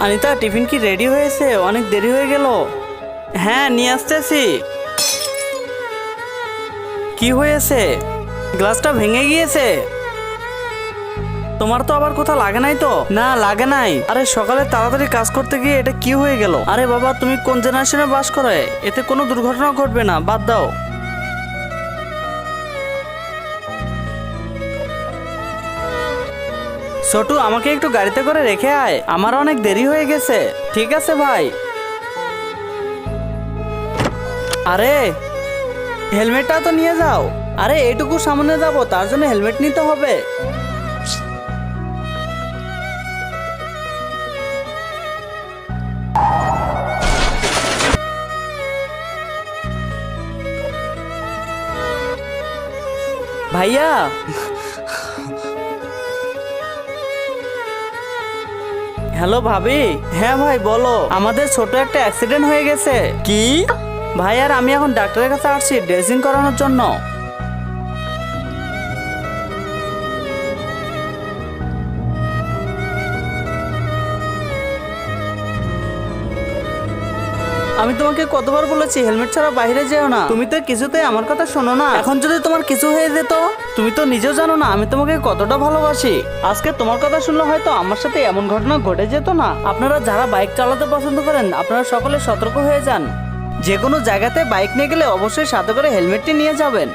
Anita tiffin की ready হয়েছে? অনেক দেরি হয়ে গেল। হ্যাঁ নিয়ে আসতেছি। কি হয়েছে? গ্লাসটা ভেঙে গিয়েছে। তোমার তো আবার কোথাও লাগে নাই তো? না লাগে নাই। আরে সকালে তাড়াতাড়ি কাজ করতে গিয়ে এটা কি হয়ে গেল? আরে বাবা তুমি কোন জেনারেশনে বাস করে? এতে কোনো দুর্ঘটনা ঘটবে না, বাদ দাও। ছোটু আমাকে একটু গাড়িতে করে রেখে আয়, আমার অনেক দেরি হয়ে গেছে। ঠিক আছে ভাই। আরে হেলমেটটা তো নিয়ে যাও। আরে এইটুকু সামনে যাব, তার জন্য হেলমেট নিতে হবে। ভাইয়া হ্যালো ভাবি। হ্যাঁ ভাই বলো। আমাদের ছোট একটা অ্যাক্সিডেন্ট হয়ে গেছে। কি? ভাই আর আমি এখন ডাক্তারের কাছে আসছি ড্রেসিং করানোর জন্য। আমি তোমাকে কতবার বলেছি হেলমেট ছাড়া বাইরে যেও না, তুমি তো কিছুতেই আমার কথা শোনো না। এখন যদি তোমার কিছু হয়ে যেত, তুমি তো নিজেও জানো না আমি তোমাকে কতটা ভালোবাসি। আজকে তোমার কথা শুনলে হয়তো আমার সাথে এমন ঘটনা ঘটে যেত না। আপনারা যারা বাইক চালাতে পছন্দ করেন আপনারা সকলে সতর্ক হয়ে যান। যে কোনো জায়গাতে বাইক নিয়ে গেলে অবশ্যই সাথে করে হেলমেটটি নিয়ে যাবেন।